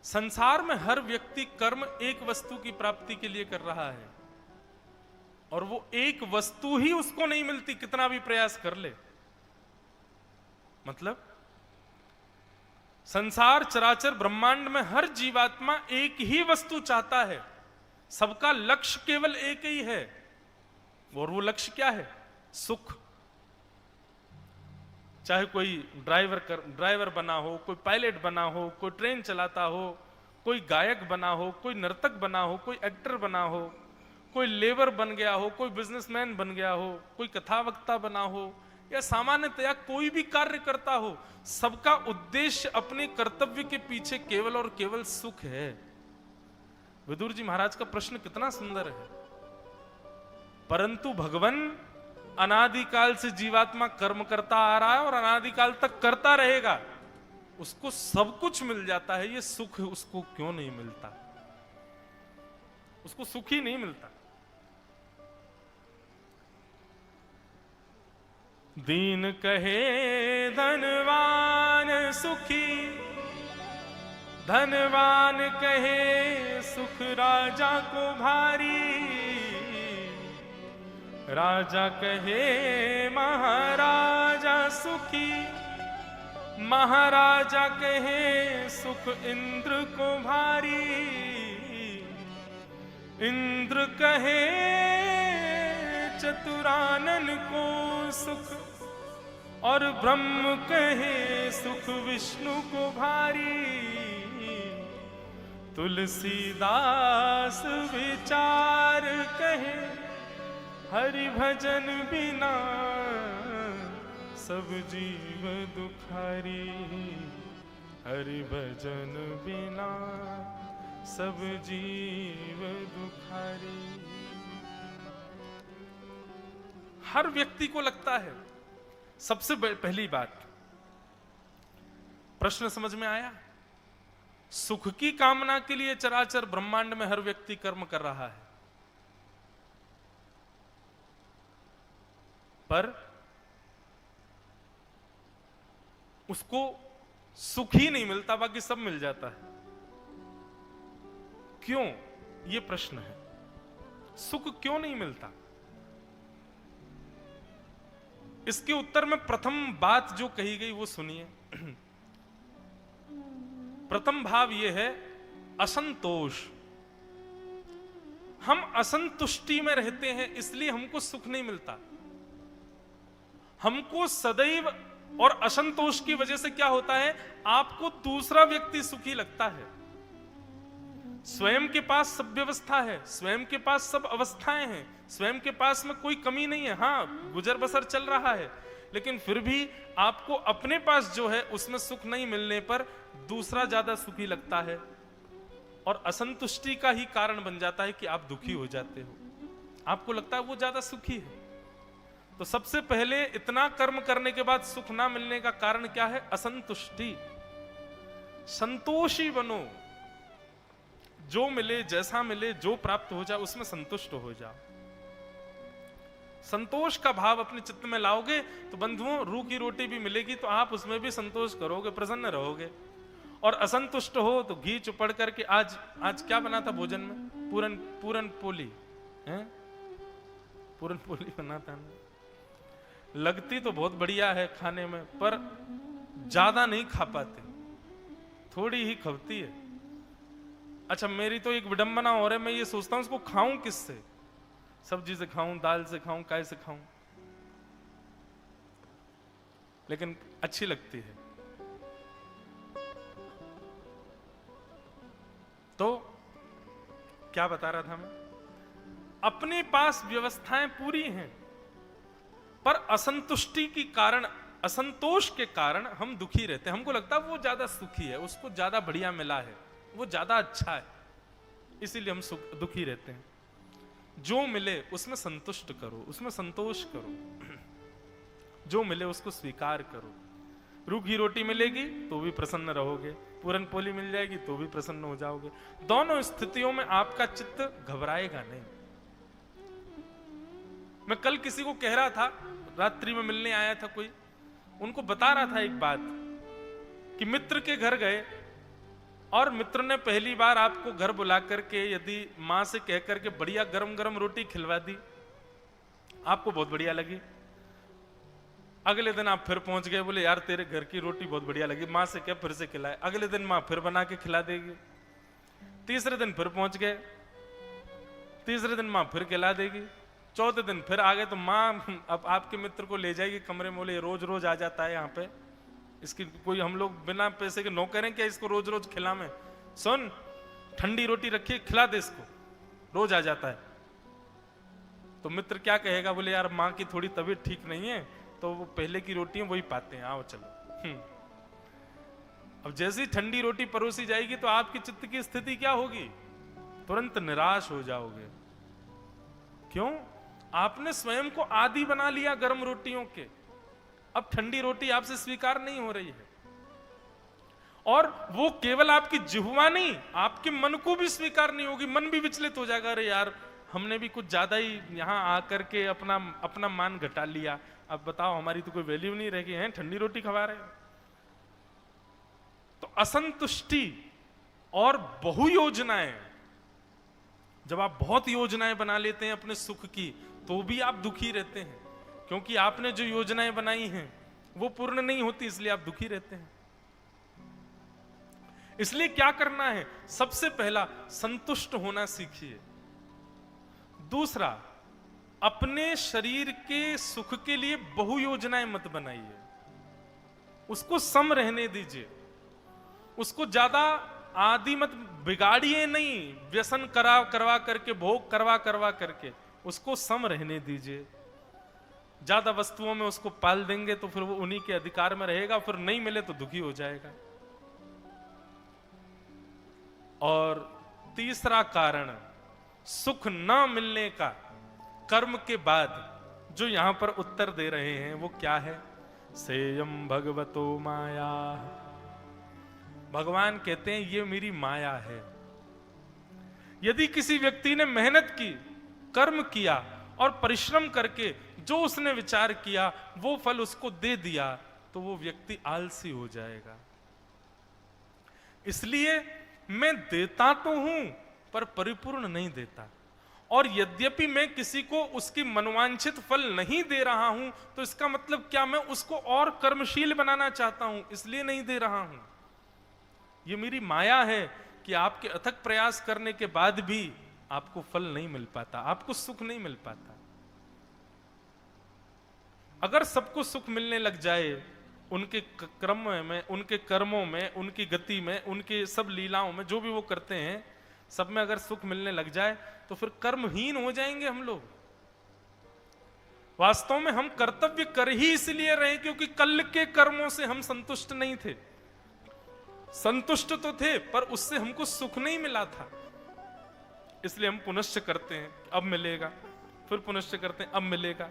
संसार में हर व्यक्ति कर्म एक वस्तु की प्राप्ति के लिए कर रहा है, और वो एक वस्तु ही उसको नहीं मिलती कितना भी प्रयास कर ले। मतलब संसार चराचर ब्रह्मांड में हर जीवात्मा एक ही वस्तु चाहता है, सबका लक्ष्य केवल एक ही है, और वो लक्ष्य क्या है? सुख। चाहे कोई ड्राइवर बना हो, कोई पायलट बना हो, कोई ट्रेन चलाता हो, कोई गायक बना हो, कोई नर्तक बना हो, कोई एक्टर बना हो, कोई लेबर बन गया हो, कोई बिजनेसमैन बन गया हो, कोई कथावक्ता बना हो, या सामान्यतया कोई भी कार्य करता हो, सबका उद्देश्य अपने कर्तव्य के पीछे केवल और केवल सुख है। विदुर जी महाराज का प्रश्न कितना सुंदर है। परंतु भगवान अनादिकाल से जीवात्मा कर्म करता आ रहा है और अनादिकाल तक करता रहेगा, उसको सब कुछ मिल जाता है, ये सुख उसको क्यों नहीं मिलता? उसको सुख ही नहीं मिलता। दीन कहे धनवान सुखी, धनवान कहे सुख राजा को भारी, राजा कहे महाराजा सुखी, महाराजा कहे सुख इंद्र को भारी, इंद्र कहे चतुरानन को सुख, और ब्रह्म कहे सुख विष्णु को भारी। तुलसीदास विचार कहे हरि भजन बिना सब जीव दुखारी, हरि भजन बिना सब जीव दुखारी। हर व्यक्ति को लगता है, सबसे पहली बात, प्रश्न समझ में आया? सुख की कामना के लिए चराचर ब्रह्मांड में हर व्यक्ति कर्म कर रहा है, पर उसको सुख ही नहीं मिलता, बाकी सब मिल जाता है। क्यों? यह प्रश्न है। सुख क्यों नहीं मिलता? इसके उत्तर में प्रथम बात जो कही गई वो सुनिए। प्रथम भाव यह है असंतोष। हम असंतुष्टि में रहते हैं, इसलिए हमको सुख नहीं मिलता। हमको सदैव, और असंतोष की वजह से क्या होता है, आपको दूसरा व्यक्ति सुखी लगता है। स्वयं के पास सब व्यवस्था है, स्वयं के पास सब अवस्थाएं हैं, स्वयं के पास में कोई कमी नहीं है, हाँ गुजर बसर चल रहा है, लेकिन फिर भी आपको अपने पास जो है उसमें सुख नहीं मिलने पर दूसरा ज्यादा सुखी लगता है, और असंतुष्टि का ही कारण बन जाता है कि आप दुखी हो जाते हो। आपको लगता है वो ज्यादा सुखी है। तो सबसे पहले इतना कर्म करने के बाद सुख ना मिलने का कारण क्या है? असंतुष्टि। संतोषी बनो, जो मिले, जैसा मिले, जो प्राप्त हो जाए उसमें संतुष्ट हो जाओ। संतोष का भाव अपने चित्त में लाओगे तो बंधुओं, रूह की रोटी भी मिलेगी तो आप उसमें भी संतोष करोगे, प्रसन्न रहोगे। और असंतुष्ट हो तो घी चुपड़ करके आज क्या बना था भोजन में? पूरन पोली है, पूरन पोली बना था। लगती तो बहुत बढ़िया है खाने में, पर ज्यादा नहीं खा पाते, थोड़ी ही खपती है। अच्छा, मेरी तो एक विडंबना हो रहा है, मैं ये सोचता हूं इसको खाऊं किससे? सब्जी से खाऊं, दाल से खाऊं, काय से खाऊं, लेकिन अच्छी लगती है। तो क्या बता रहा था मैं? अपने पास व्यवस्थाएं पूरी हैं, पर असंतुष्टि के कारण, असंतोष के कारण हम दुखी रहते हैं। हमको लगता है वो ज्यादा सुखी है, उसको ज्यादा बढ़िया मिला है, वो ज्यादा अच्छा है, इसीलिए हम दुखी रहते हैं। जो मिले उसमें संतुष्ट करो, उसमें संतोष करो, जो मिले उसको स्वीकार करो। रूखी रोटी मिलेगी तो भी प्रसन्न रहोगे, पूरन पोली मिल जाएगी तो भी प्रसन्न हो जाओगे। दोनों स्थितियों में आपका चित्त घबराएगा नहीं। मैं कल किसी को कह रहा था, रात्रि में मिलने आया था कोई, उनको बता रहा था एक बात कि मित्र के घर गए और मित्र ने पहली बार आपको घर बुला करके यदि मां से कह करके बढ़िया गरम गरम रोटी खिलवा दी, आपको बहुत बढ़िया लगी। अगले दिन आप फिर पहुंच गए, बोले यार तेरे घर की रोटी बहुत बढ़िया लगी, मां से क्या फिर से खिलाए। अगले दिन मां फिर बना के खिला देगी। तीसरे दिन फिर पहुंच गए, तीसरे दिन मां फिर खिला देगी। चौथे दिन फिर आ गए तो मां अब आपके मित्र को ले जाएगी कमरे में, बोले रोज रोज आ जाता है यहाँ पे, इसकी कोई हम लोग बिना पैसे के नौकर हैं क्या, इसको रोज रोज खिलावे। सुन ठंडी रोटी रखी खिला दे इसको, रोज आ जाता है। तो मित्र क्या कहेगा, बोले यार माँ की थोड़ी तबीयत ठीक नहीं है तो वो पहले की रोटी है वही पाते हैं, आओ चलो। अब जैसी ठंडी रोटी परोसी जाएगी तो आपकी चित्त की स्थिति क्या होगी, तुरंत निराश हो जाओगे। क्यों? आपने स्वयं को आदी बना लिया गर्म रोटियों के। अब ठंडी रोटी आपसे स्वीकार नहीं हो रही है, और वो केवल आपकी जिह्वा नहीं आपके मन को भी स्वीकार नहीं होगी। मन भी विचलित हो जाएगा, अरे यार हमने भी कुछ ज्यादा ही यहां आकर के अपना मान घटा लिया, अब बताओ हमारी तो कोई वैल्यू नहीं रह गई है, ठंडी रोटी खवा रहे हो। तो असंतुष्टि और बहु योजनाएं, जब आप बहुत योजनाएं बना लेते हैं अपने सुख की तो भी आप दुखी रहते हैं, क्योंकि आपने जो योजनाएं बनाई हैं वो पूर्ण नहीं होती, इसलिए आप दुखी रहते हैं। इसलिए क्या करना है, सबसे पहला संतुष्ट होना सीखिए। दूसरा, अपने शरीर के सुख के लिए बहु योजनाएं मत बनाइए, उसको सम रहने दीजिए, उसको ज्यादा आदि मत बिगाड़िए नहीं, व्यसन करवा करके, भोग करवा करके, उसको सम रहने दीजिए। ज्यादा वस्तुओं में उसको पाल देंगे तो फिर वो उन्हीं के अधिकार में रहेगा, फिर नहीं मिले तो दुखी हो जाएगा। और तीसरा कारण सुख न मिलने का कर्म के बाद जो यहां पर उत्तर दे रहे हैं वो क्या है, सेयम भगवतो माया। भगवान कहते हैं ये मेरी माया है। यदि किसी व्यक्ति ने मेहनत की, कर्म किया और परिश्रम करके जो उसने विचार किया वो फल उसको दे दिया तो वो व्यक्ति आलसी हो जाएगा। इसलिए मैं देता तो हूं पर परिपूर्ण नहीं देता, और यद्यपि मैं किसी को उसकी मनवांछित फल नहीं दे रहा हूं तो इसका मतलब क्या, मैं उसको और कर्मशील बनाना चाहता हूं इसलिए नहीं दे रहा हूं। ये मेरी माया है कि आपके अथक प्रयास करने के बाद भी आपको फल नहीं मिल पाता, आपको सुख नहीं मिल पाता। अगर सबको सुख मिलने लग जाए उनके क्रम में, उनके कर्मों में, उनकी गति में, उनके सब लीलाओं में, जो भी वो करते हैं सब में अगर सुख मिलने लग जाए तो फिर कर्महीन हो जाएंगे हम लोग। वास्तव में हम कर्तव्य कर ही इसलिए रहे क्योंकि कल के कर्मों से हम संतुष्ट नहीं थे। संतुष्ट तो थे पर उससे हमको सुख नहीं मिला था, इसलिए हम पुनश्च करते हैं अब मिलेगा, फिर पुनश्च करते हैं अब मिलेगा,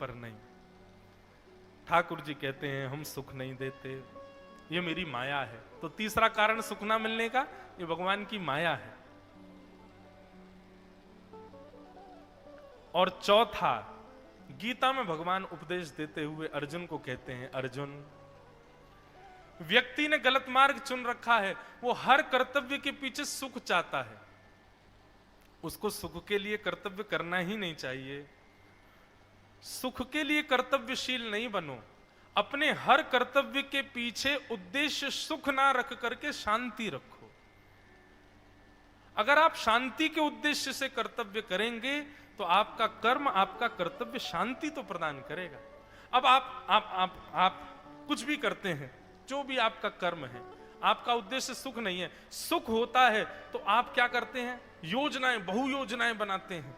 पर नहीं। ठाकुर जी कहते हैं हम सुख नहीं देते, ये मेरी माया है। तो तीसरा कारण सुख ना मिलने का ये भगवान की माया है। और चौथा, गीता में भगवान उपदेश देते हुए अर्जुन को कहते हैं, अर्जुन व्यक्ति ने गलत मार्ग चुन रखा है, वो हर कर्तव्य के पीछे सुख चाहता है, उसको सुख के लिए कर्तव्य करना ही नहीं चाहिए। सुख के लिए कर्तव्यशील नहीं बनो, अपने हर कर्तव्य के पीछे उद्देश्य सुख ना रख करके शांति रखो। अगर आप शांति के उद्देश्य से कर्तव्य करेंगे तो आपका कर्म, आपका कर्तव्य शांति तो प्रदान करेगा। अब आप कुछ भी करते हैं, जो भी आपका कर्म है, आपका उद्देश्य सुख नहीं है, सुख होता है तो आप क्या करते हैं, योजनाएं, बहु योजनाएं बनाते हैं,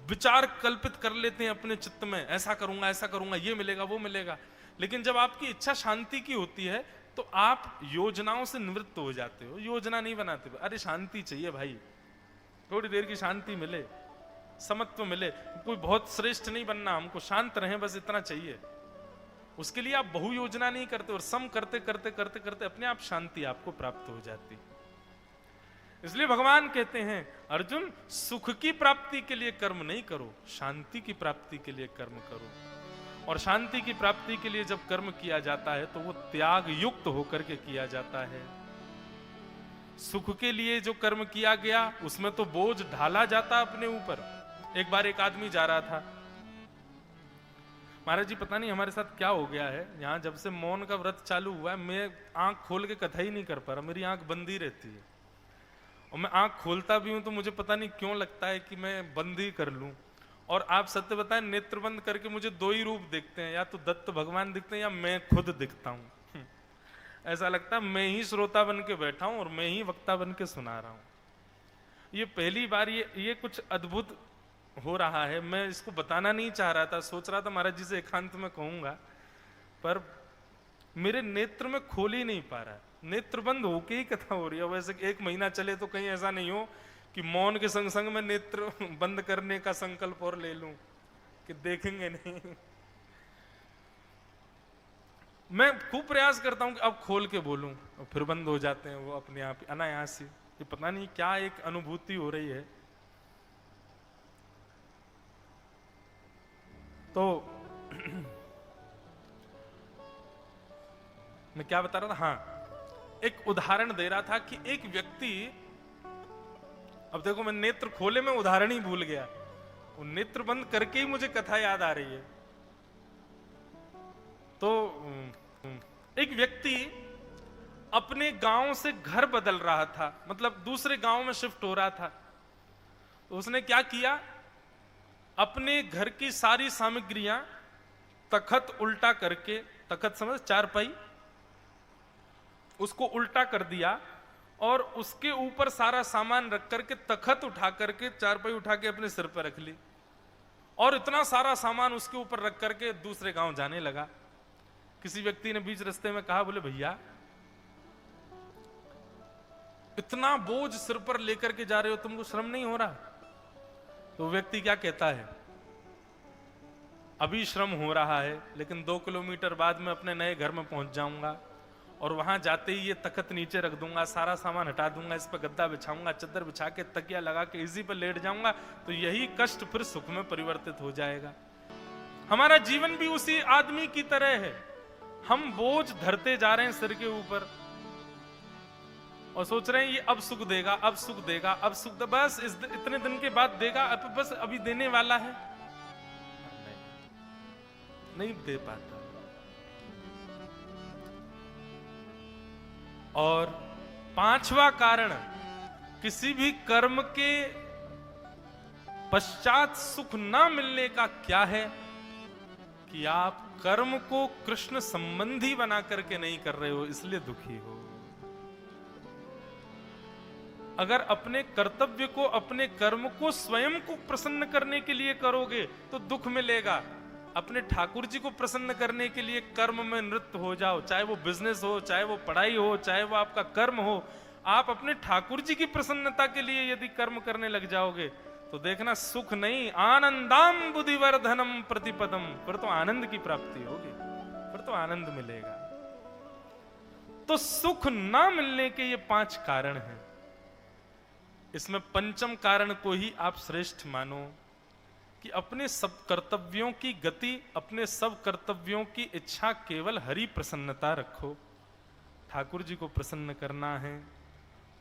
विचार कल्पित कर लेते हैं अपने चित्त में, ऐसा करूंगा, ये मिलेगा, वो मिलेगा। लेकिन जब आपकी इच्छा शांति की होती है तो आप योजनाओं से निवृत्त हो जाते हो, योजना नहीं बनाते। अरे शांति चाहिए भाई, थोड़ी देर की शांति मिले, समत्व मिले, कोई बहुत श्रेष्ठ नहीं बनना, हमको शांत रहें बस इतना चाहिए। उसके लिए आप बहु योजना नहीं करते, और सम करते करते करते करते अपने आप शांति आपको प्राप्त हो जाती। इसलिए भगवान कहते हैं अर्जुन, सुख की प्राप्ति के लिए कर्म नहीं करो, शांति की प्राप्ति के लिए कर्म करो। और शांति की प्राप्ति के लिए जब कर्म किया जाता है तो वो त्याग युक्त होकर के किया जाता है। सुख के लिए जो कर्म किया गया उसमें तो बोझ ढाला जाता अपने ऊपर। एक बार एक आदमी जा रहा था, महाराज जी पता नहीं हमारे साथ क्या हो गया है, यहाँ जब से मौन का व्रत चालू हुआ है मैं आंख खोल के कथा ही नहीं कर पा रहा, मेरी आंख बंद ही रहती है। और मैं आंख खोलता भी हूं तो मुझे पता नहीं क्यों लगता है कि मैं बंद ही कर लूं। और आप सत्य बताएं, नेत्र बंद करके मुझे दो ही रूप दिखते हैं, या तो दत्त भगवान दिखते हैं या मैं खुद दिखता हूं। ऐसा लगता है मैं ही श्रोता बन के बैठा हूं और मैं ही वक्ता बन के सुना रहा हूं। ये पहली बार ये कुछ अद्भुत हो रहा है। मैं इसको बताना नहीं चाह रहा था, सोच रहा था महाराज जी से एकांत में कहूंगा, पर मेरे नेत्र में खोल ही नहीं पा रहा। नेत्र बंद होके ही कथा हो रही है। वैसे 1 महीना चले तो कहीं ऐसा नहीं हो कि मौन के संग संग में नेत्र बंद करने का संकल्प और ले लूं कि देखेंगे नहीं। मैं खूब प्रयास करता हूं कि अब खोल के बोलूं और फिर बंद हो जाते हैं वो अपने आप अनायास ही। ये पता नहीं क्या एक अनुभूति हो रही है। तो मैं क्या बता रहा था, हाँ, एक उदाहरण दे रहा था कि एक व्यक्ति, अब देखो मैं नेत्र खोले में उदाहरण ही भूल गया, वो नेत्र बंद करके ही मुझे कथा याद आ रही है। तो एक व्यक्ति अपने गांव से घर बदल रहा था, मतलब दूसरे गांव में शिफ्ट हो रहा था। तो उसने क्या किया, अपने घर की सारी सामग्रियां तखत उल्टा करके, तखत समझ, चारपाई, उसको उल्टा कर दिया और उसके ऊपर सारा सामान रख करके तखत उठा करके, चारपाई उठा के अपने सिर पर रख ली और इतना सारा सामान उसके ऊपर रख करके दूसरे गांव जाने लगा। किसी व्यक्ति ने बीच रास्ते में कहा, बोले भैया इतना बोझ सिर पर लेकर के जा रहे हो, तुमको शर्म नहीं हो रहा? तो व्यक्ति क्या कहता है, अभी श्रम हो रहा है लेकिन 2 किलोमीटर बाद मैं अपने नए घर में पहुंच जाऊंगा और वहां जाते ही ये तखत नीचे रख दूंगा, सारा सामान हटा दूंगा, इस पर गद्दा बिछाऊंगा, चद्दर बिछा के तकिया लगा के इसी पर लेट जाऊंगा, तो यही कष्ट फिर सुख में परिवर्तित हो जाएगा। हमारा जीवन भी उसी आदमी की तरह है। हम बोझ धरते जा रहे हैं सिर के ऊपर और सोच रहे हैं ये अब सुख देगा, अब सुख देगा, अब सुख दे, बस इतने दिन के बाद देगा, अब बस अभी देने वाला है। नहीं दे पाता। और 5वां कारण, किसी भी कर्म के पश्चात सुख ना मिलने का क्या है कि आप कर्म को कृष्ण संबंधी बना करके नहीं कर रहे हो, इसलिए दुखी हो। अगर अपने कर्तव्य को, अपने कर्म को स्वयं को प्रसन्न करने के लिए करोगे तो दुख मिलेगा। अपने ठाकुर जी को प्रसन्न करने के लिए कर्म में नृत्य हो जाओ, चाहे वो बिजनेस हो, चाहे वो पढ़ाई हो, चाहे वो आपका कर्म हो। आप अपने ठाकुर जी की प्रसन्नता के लिए यदि कर्म करने लग जाओगे तो देखना सुख नहीं, आनंदाम बुद्धिवर्धनम प्रतिपदम, फिर तो आनंद की प्राप्ति होगी, फिर तो आनंद मिलेगा। तो सुख ना मिलने के ये 5 कारण हैं। इसमें 5म कारण को ही आप श्रेष्ठ मानो कि अपने सब कर्तव्यों की गति, अपने सब कर्तव्यों की इच्छा केवल हरि प्रसन्नता रखो। ठाकुर जी को प्रसन्न करना है,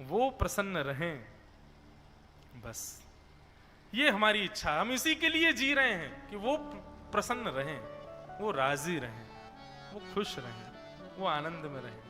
वो प्रसन्न रहें, बस ये हमारी इच्छा। हम इसी के लिए जी रहे हैं कि वो प्रसन्न रहें, वो राजी रहें, वो खुश रहें, वो आनंद में रहें।